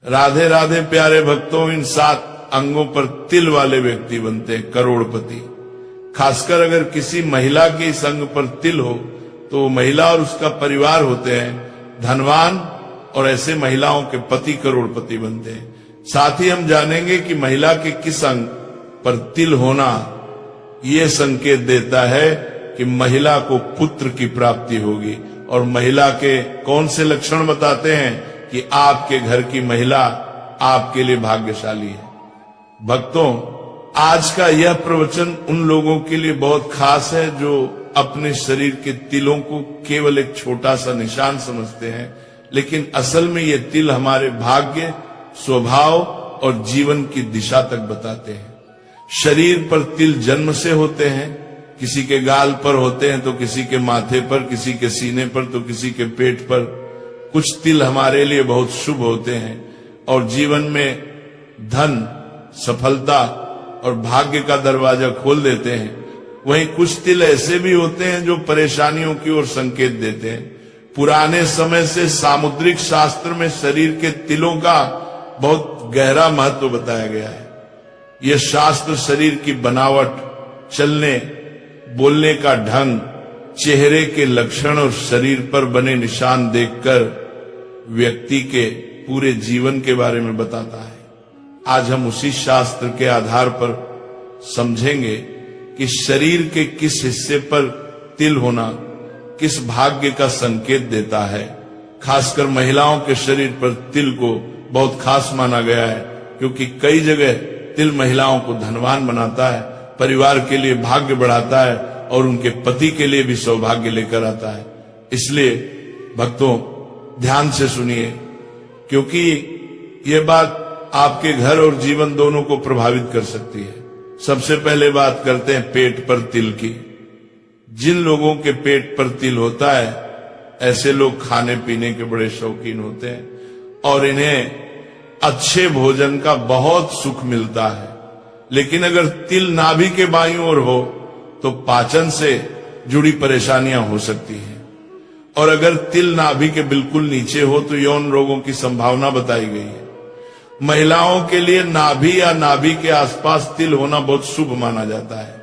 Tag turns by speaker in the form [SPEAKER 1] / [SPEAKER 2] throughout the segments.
[SPEAKER 1] राधे राधे प्यारे भक्तों, इन 7 अंगों पर तिल वाले व्यक्ति बनते हैं करोड़पति। खासकर अगर किसी महिला के इस अंग पर तिल हो तो वो महिला और उसका परिवार होते हैं धनवान, और ऐसे महिलाओं के पति करोड़पति बनते हैं। साथ ही हम जानेंगे कि महिला के किस अंग पर तिल होना ये संकेत देता है कि महिला को पुत्र की प्राप्ति होगी, और महिला के कौन से लक्षण बताते हैं कि आपके घर की महिला आपके लिए भाग्यशाली है। भक्तों, आज का यह प्रवचन उन लोगों के लिए बहुत खास है जो अपने शरीर के तिलों को केवल एक छोटा सा निशान समझते हैं, लेकिन असल में ये तिल हमारे भाग्य, स्वभाव और जीवन की दिशा तक बताते हैं। शरीर पर तिल जन्म से होते हैं, किसी के गाल पर होते हैं तो किसी के माथे पर, किसी के सीने पर तो किसी के पेट पर। कुछ तिल हमारे लिए बहुत शुभ होते हैं और जीवन में धन, सफलता और भाग्य का दरवाजा खोल देते हैं। वहीं कुछ तिल ऐसे भी होते हैं जो परेशानियों की ओर संकेत देते हैं। पुराने समय से सामुद्रिक शास्त्र में शरीर के तिलों का बहुत गहरा महत्व बताया गया है। यह शास्त्र शरीर की बनावट, चलने बोलने का ढंग, चेहरे के लक्षण और शरीर पर बने निशान देखकर व्यक्ति के पूरे जीवन के बारे में बताता है। आज हम उसी शास्त्र के आधार पर समझेंगे कि शरीर के किस हिस्से पर तिल होना किस भाग्य का संकेत देता है। खासकर महिलाओं के शरीर पर तिल को बहुत खास माना गया है, क्योंकि कई जगह तिल महिलाओं को धनवान बनाता है, परिवार के लिए भाग्य बढ़ाता है और उनके पति के लिए भी सौभाग्य लेकर आता है। इसलिए भक्तों, ध्यान से सुनिए, क्योंकि ये बात आपके घर और जीवन दोनों को प्रभावित कर सकती है। सबसे पहले बात करते हैं पेट पर तिल की। जिन लोगों के पेट पर तिल होता है, ऐसे लोग खाने पीने के बड़े शौकीन होते हैं और इन्हें अच्छे भोजन का बहुत सुख मिलता है। लेकिन अगर तिल नाभि के बाईं ओर हो तो पाचन से जुड़ी परेशानियां हो सकती हैं, और अगर तिल नाभि के बिल्कुल नीचे हो तो यौन रोगों की संभावना बताई गई है। महिलाओं के लिए नाभि या नाभि के आसपास तिल होना बहुत शुभ माना जाता है।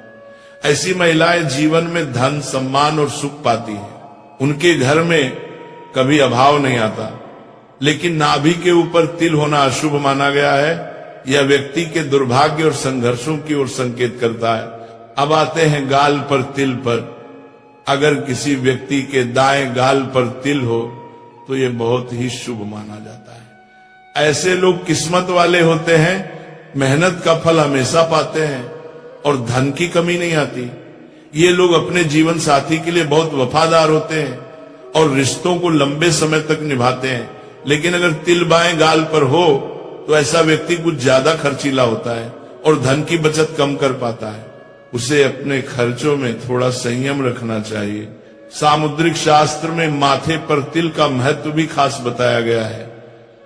[SPEAKER 1] ऐसी महिलाएं जीवन में धन, सम्मान और सुख पाती हैं। उनके घर में कभी अभाव नहीं आता। लेकिन नाभि के ऊपर तिल होना अशुभ माना गया है। यह व्यक्ति के दुर्भाग्य और संघर्षों की ओर संकेत करता है। अब आते हैं गाल पर तिल पर। अगर किसी व्यक्ति के दाएं गाल पर तिल हो तो यह बहुत ही शुभ माना जाता है। ऐसे लोग किस्मत वाले होते हैं, मेहनत का फल हमेशा पाते हैं और धन की कमी नहीं आती। ये लोग अपने जीवन साथी के लिए बहुत वफादार होते हैं और रिश्तों को लंबे समय तक निभाते हैं। लेकिन अगर तिल बाएं गाल पर हो तो ऐसा व्यक्ति कुछ ज्यादा खर्चीला होता है और धन की बचत कम कर पाता है। उसे अपने खर्चों में थोड़ा संयम रखना चाहिए। सामुद्रिक शास्त्र में माथे पर तिल का महत्व भी खास बताया गया है।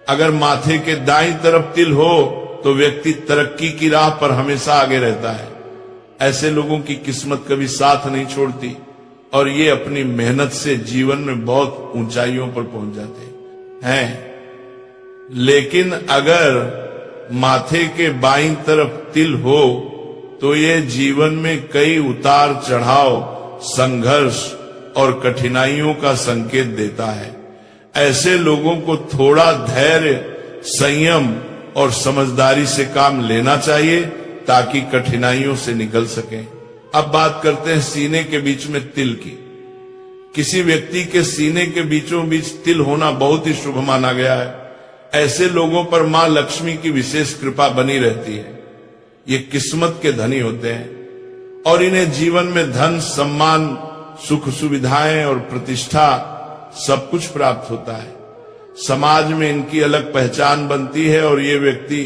[SPEAKER 1] अगर माथे के दाईं तरफ तिल हो तो व्यक्ति तरक्की की राह पर हमेशा आगे रहता है। ऐसे लोगों की किस्मत कभी साथ नहीं छोड़ती और ये अपनी मेहनत से जीवन में बहुत ऊंचाइयों पर पहुंच जाते हैं। लेकिन अगर माथे के बाईं तरफ तिल हो तो ये जीवन में कई उतार चढ़ाव, संघर्ष और कठिनाइयों का संकेत देता है। ऐसे लोगों को थोड़ा धैर्य, संयम और समझदारी से काम लेना चाहिए ताकि कठिनाइयों से निकल सकें। अब बात करते हैं सीने के बीच में तिल की। किसी व्यक्ति के सीने के बीचों बीच तिल होना बहुत ही शुभ माना गया है। ऐसे लोगों पर मां लक्ष्मी की विशेष कृपा बनी रहती है। ये किस्मत के धनी होते हैं और इन्हें जीवन में धन, सम्मान, सुख सुविधाएं और प्रतिष्ठा सब कुछ प्राप्त होता है। समाज में इनकी अलग पहचान बनती है और ये व्यक्ति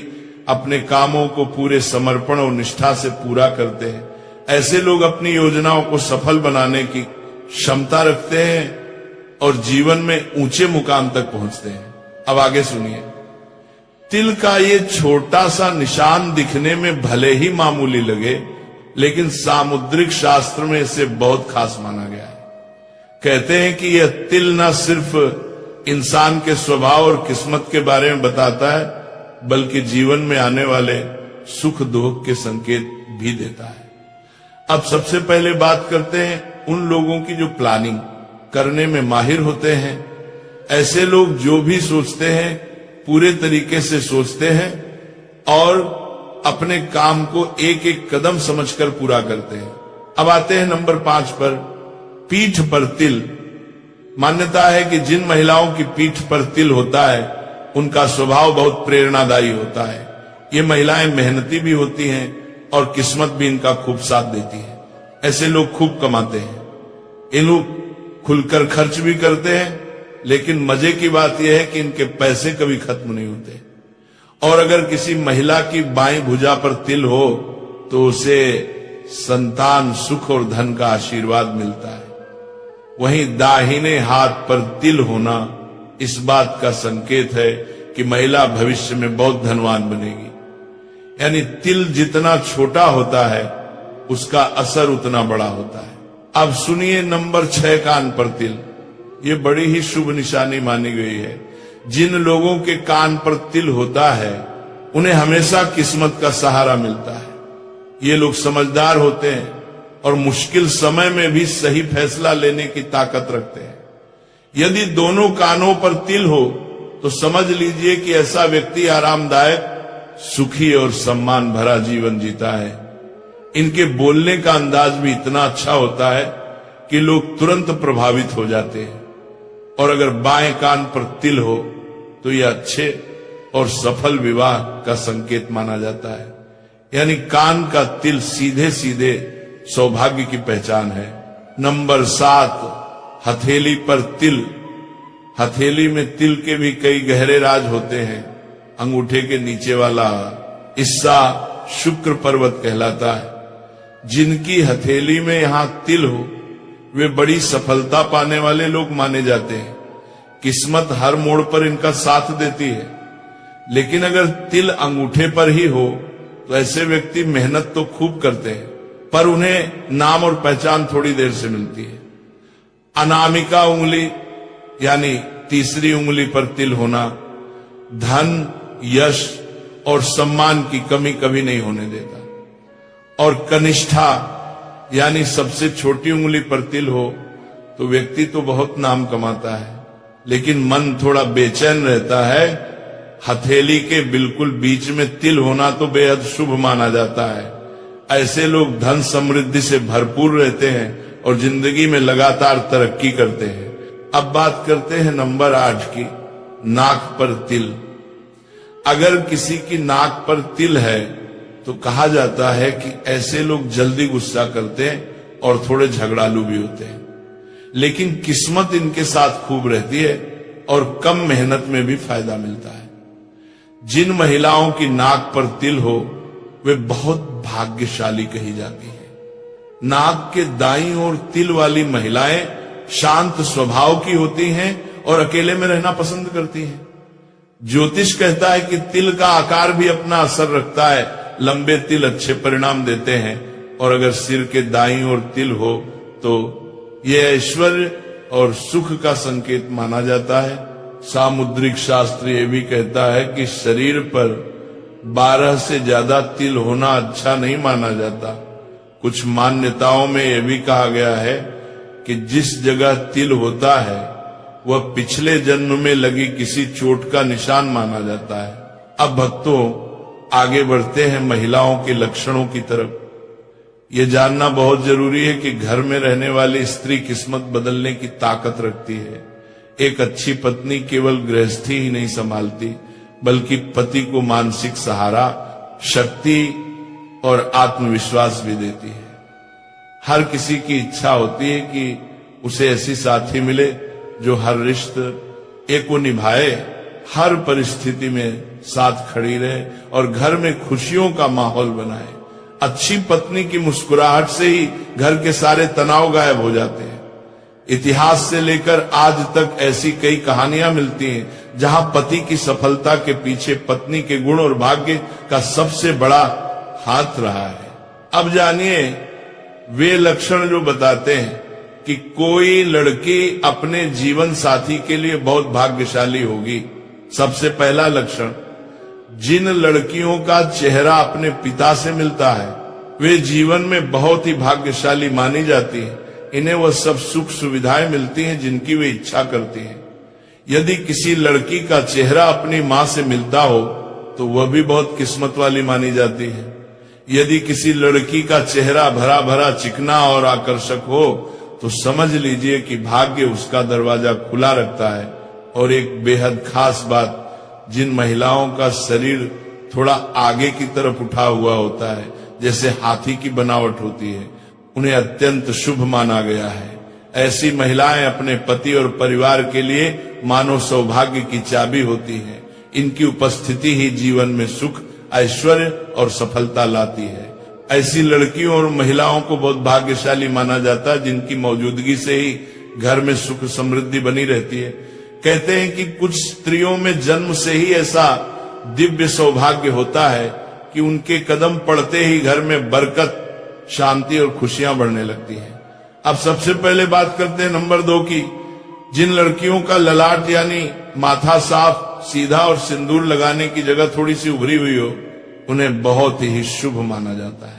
[SPEAKER 1] अपने कामों को पूरे समर्पण और निष्ठा से पूरा करते हैं। ऐसे लोग अपनी योजनाओं को सफल बनाने की क्षमता रखते हैं और जीवन में ऊंचे मुकाम तक पहुंचते हैं। अब आगे सुनिए। तिल का ये छोटा सा निशान दिखने में भले ही मामूली लगे, लेकिन सामुद्रिक शास्त्र में इसे बहुत खास माना गया है। कहते हैं कि यह तिल न सिर्फ इंसान के स्वभाव और किस्मत के बारे में बताता है, बल्कि जीवन में आने वाले सुख दुख के संकेत भी देता है। अब सबसे पहले बात करते हैं उन लोगों की जो प्लानिंग करने में माहिर होते हैं। ऐसे लोग जो भी सोचते हैं पूरे तरीके से सोचते हैं और अपने काम को एक एक कदम समझकर पूरा करते हैं। अब आते हैं नंबर 5 पर, पीठ पर तिल। मान्यता है कि जिन महिलाओं की पीठ पर तिल होता है उनका स्वभाव बहुत प्रेरणादायी होता है। ये महिलाएं मेहनती भी होती हैं और किस्मत भी इनका खूब साथ देती है। ऐसे लोग खूब कमाते हैं, ये लोग खुलकर खर्च भी करते हैं, लेकिन मजे की बात यह है कि इनके पैसे कभी खत्म नहीं होते। और अगर किसी महिला की बाईं भुजा पर तिल हो तो उसे संतान, सुख और धन का आशीर्वाद मिलता है। वहीं दाहिने हाथ पर तिल होना इस बात का संकेत है कि महिला भविष्य में बहुत धनवान बनेगी। यानी तिल जितना छोटा होता है उसका असर उतना बड़ा होता है। अब सुनिए नंबर 6, कान पर तिल। ये बड़ी ही शुभ निशानी मानी गई है। जिन लोगों के कान पर तिल होता है उन्हें हमेशा किस्मत का सहारा मिलता है। ये लोग समझदार होते हैं और मुश्किल समय में भी सही फैसला लेने की ताकत रखते हैं। यदि दोनों कानों पर तिल हो तो समझ लीजिए कि ऐसा व्यक्ति आरामदायक, सुखी और सम्मान भरा जीवन जीता है। इनके बोलने का अंदाज भी इतना अच्छा होता है कि लोग तुरंत प्रभावित हो जाते हैं। और अगर बाएं कान पर तिल हो तो यह अच्छे और सफल विवाह का संकेत माना जाता है। यानी कान का तिल सीधे सीधे सौभाग्य की पहचान है। नंबर 7, हथेली पर तिल। हथेली में तिल के भी कई गहरे राज होते हैं। अंगूठे के नीचे वाला हिस्सा शुक्र पर्वत कहलाता है। जिनकी हथेली में यहां तिल हो वे बड़ी सफलता पाने वाले लोग माने जाते हैं। किस्मत हर मोड़ पर इनका साथ देती है। लेकिन अगर तिल अंगूठे पर ही हो तो ऐसे व्यक्ति मेहनत तो खूब करते हैं पर उन्हें नाम और पहचान थोड़ी देर से मिलती है। अनामिका उंगली यानी तीसरी उंगली पर तिल होना धन, यश और सम्मान की कमी कभी नहीं होने देता। और कनिष्ठा यानी सबसे छोटी उंगली पर तिल हो तो व्यक्ति तो बहुत नाम कमाता है लेकिन मन थोड़ा बेचैन रहता है। हथेली के बिल्कुल बीच में तिल होना तो बेहद शुभ माना जाता है। ऐसे लोग धन समृद्धि से भरपूर रहते हैं और जिंदगी में लगातार तरक्की करते हैं। अब बात करते हैं नंबर 8 की, नाक पर तिल। अगर किसी की नाक पर तिल है तो कहा जाता है कि ऐसे लोग जल्दी गुस्सा करते हैं और थोड़े झगड़ालू भी होते हैं। लेकिन किस्मत इनके साथ खूब रहती है और कम मेहनत में भी फायदा मिलता है। जिन महिलाओं की नाक पर तिल हो वे बहुत भाग्यशाली कही जाती हैं। नाक के दाईं ओर तिल वाली महिलाएं शांत स्वभाव की होती हैं और अकेले में रहना पसंद करती हैं। ज्योतिष कहता है कि तिल का आकार भी अपना असर रखता है। लंबे तिल अच्छे परिणाम देते हैं और अगर सिर के दाईं ओर तिल हो तो यह ऐश्वर्य और सुख का संकेत माना जाता है। सामुद्रिक शास्त्र ये भी कहता है कि शरीर पर 12 से ज्यादा तिल होना अच्छा नहीं माना जाता। कुछ मान्यताओं में यह भी कहा गया है कि जिस जगह तिल होता है वह पिछले जन्म में लगी किसी चोट का निशान माना जाता है। अब भक्तों आगे बढ़ते हैं महिलाओं के लक्षणों की तरफ। यह जानना बहुत जरूरी है कि घर में रहने वाली स्त्री किस्मत बदलने की ताकत रखती है। एक अच्छी पत्नी केवल गृहस्थी ही नहीं संभालती बल्कि पति को मानसिक सहारा, शक्ति और आत्मविश्वास भी देती है। हर किसी की इच्छा होती है कि उसे ऐसी साथी मिले जो हर रिश्ते को निभाए, हर परिस्थिति में साथ खड़ी रहे और घर में खुशियों का माहौल बनाए। अच्छी पत्नी की मुस्कुराहट से ही घर के सारे तनाव गायब हो जाते हैं। इतिहास से लेकर आज तक ऐसी कई कहानियां मिलती हैं जहां पति की सफलता के पीछे पत्नी के गुण और भाग्य का सबसे बड़ा हाथ रहा है। अब जानिए वे लक्षण जो बताते हैं कि कोई लड़की अपने जीवन साथी के लिए बहुत भाग्यशाली होगी। सबसे पहला लक्षण, जिन लड़कियों का चेहरा अपने पिता से मिलता है वे जीवन में बहुत ही भाग्यशाली मानी जाती हैं। इन्हें वह सब सुख सुविधाएं मिलती हैं जिनकी वे इच्छा करती हैं। यदि किसी लड़की का चेहरा अपनी मां से मिलता हो तो वह भी बहुत किस्मत वाली मानी जाती है। यदि किसी लड़की का चेहरा भरा भरा चिकना और आकर्षक हो तो समझ लीजिए कि भाग्य उसका दरवाजा खुला रखता है। और एक बेहद खास बात, जिन महिलाओं का शरीर थोड़ा आगे की तरफ उठा हुआ होता है, जैसे हाथी की बनावट होती है, उन्हें अत्यंत शुभ माना गया है। ऐसी महिलाएं अपने पति और परिवार के लिए मानव सौभाग्य की चाबी होती हैं। इनकी उपस्थिति ही जीवन में सुख, ऐश्वर्य और सफलता लाती है। ऐसी लड़कियों और महिलाओं को बहुत भाग्यशाली माना जाता है जिनकी मौजूदगी से ही घर में सुख समृद्धि बनी रहती है। कहते हैं कि कुछ स्त्रियों में जन्म से ही ऐसा दिव्य सौभाग्य होता है कि उनके कदम पड़ते ही घर में बरकत, शांति और खुशियां बढ़ने लगती हैं। अब सबसे पहले बात करते हैं नंबर 2 की। जिन लड़कियों का ललाट यानी माथा साफ, सीधा और सिंदूर लगाने की जगह थोड़ी सी उभरी हुई हो, उन्हें बहुत ही शुभ माना जाता है।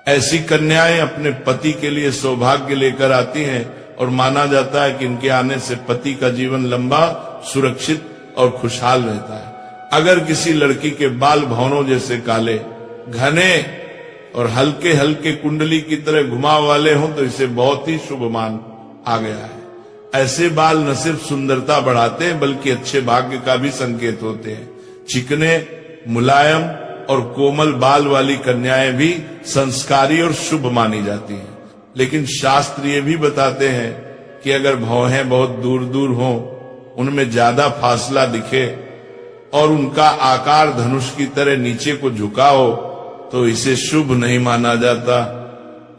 [SPEAKER 1] ऐसी कन्याएं अपने पति के लिए सौभाग्य लेकर आती हैं और माना जाता है कि इनके आने से पति का जीवन लंबा, सुरक्षित और खुशहाल रहता है। अगर किसी लड़की के बाल भौनों जैसे काले, घने और हल्के हल्के कुंडली की तरह घुमाव वाले हों तो इसे बहुत ही शुभ मान आ गया है। ऐसे बाल न सिर्फ सुंदरता बढ़ाते हैं बल्कि अच्छे भाग्य का भी संकेत होते हैं। चिकने, मुलायम और कोमल बाल वाली कन्याएं भी संस्कारी और शुभ मानी जाती हैं। लेकिन शास्त्र ये भी बताते हैं कि अगर भौहें बहुत दूर दूर हों, उनमें ज्यादा फासला दिखे और उनका आकार धनुष की तरह नीचे को झुका हो तो इसे शुभ नहीं माना जाता।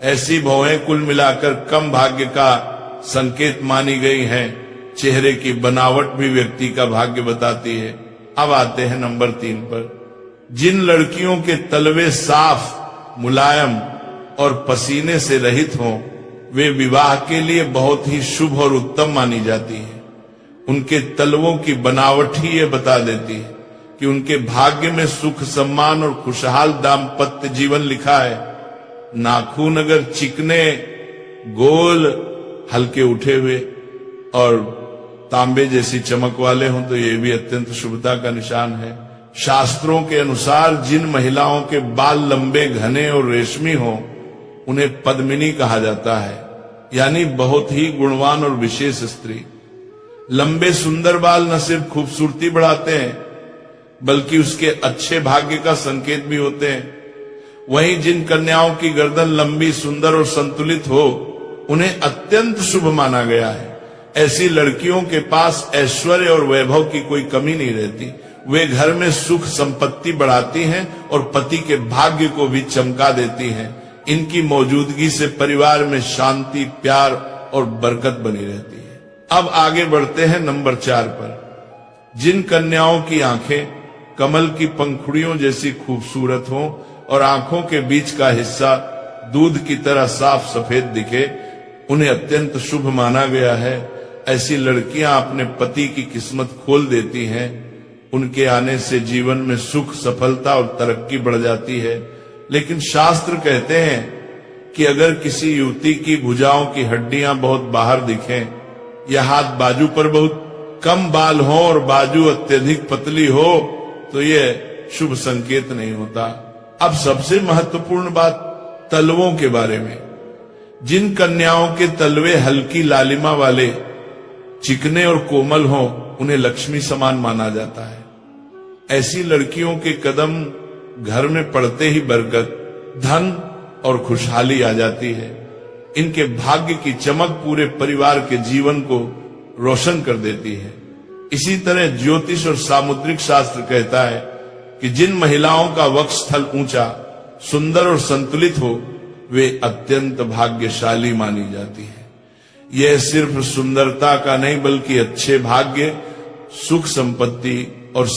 [SPEAKER 1] ऐसी भौहें कुल मिलाकर कम भाग्य का संकेत मानी गई हैं। चेहरे की बनावट भी व्यक्ति का भाग्य बताती है। अब आते हैं नंबर 3 पर। जिन लड़कियों के तलवे साफ, मुलायम और पसीने से रहित हों, वे विवाह के लिए बहुत ही शुभ और उत्तम मानी जाती हैं। उनके तलवों की बनावट ही ये बता देती है कि उनके भाग्य में सुख, सम्मान और खुशहाल दाम्पत्य जीवन लिखा है। नाखून अगर चिकने, गोल, हल्के उठे हुए और तांबे जैसी चमक वाले हों तो ये भी अत्यंत शुभता का निशान है। शास्त्रों के अनुसार जिन महिलाओं के बाल लंबे, घने और रेशमी हों उन्हें पद्मिनी कहा जाता है, यानी बहुत ही गुणवान और विशेष स्त्री। लंबे सुंदर बाल न सिर्फ खूबसूरती बढ़ाते हैं बल्कि उसके अच्छे भाग्य का संकेत भी होते हैं। वहीं जिन कन्याओं की गर्दन लंबी, सुंदर और संतुलित हो उन्हें अत्यंत शुभ माना गया है। ऐसी लड़कियों के पास ऐश्वर्य और वैभव की कोई कमी नहीं रहती। वे घर में सुख संपत्ति बढ़ाती हैं और पति के भाग्य को भी चमका देती हैं। इनकी मौजूदगी से परिवार में शांति, प्यार और बरकत बनी रहती है। अब आगे बढ़ते हैं नंबर 4 पर। जिन कन्याओं की आंखें कमल की पंखुड़ियों जैसी खूबसूरत हों और आंखों के बीच का हिस्सा दूध की तरह साफ सफेद दिखे, उन्हें अत्यंत शुभ माना गया है। ऐसी लड़कियां अपने पति की किस्मत खोल देती हैं। उनके आने से जीवन में सुख, सफलता और तरक्की बढ़ जाती है। लेकिन शास्त्र कहते हैं कि अगर किसी युवती की भुजाओं की हड्डियां बहुत बाहर दिखें या हाथ बाजू पर बहुत कम बाल हो और बाजू अत्यधिक पतली हो तो यह शुभ संकेत नहीं होता। अब सबसे महत्वपूर्ण बात तलवों के बारे में। जिन कन्याओं के तलवे हल्की लालिमा वाले, चिकने और कोमल हों उन्हें लक्ष्मी समान माना जाता है। ऐसी लड़कियों के कदम घर में पड़ते ही बरकत, धन और खुशहाली आ जाती है। इनके भाग्य की चमक पूरे परिवार के जीवन को रोशन कर देती है। इसी तरह ज्योतिष और सामुद्रिक शास्त्र कहता है कि जिन महिलाओं का वक्षस्थल ऊंचा, सुंदर और संतुलित हो वे अत्यंत भाग्यशाली मानी जाती है। यह सिर्फ सुंदरता का नहीं बल्कि अच्छे भाग्य, सुख, संपत्ति और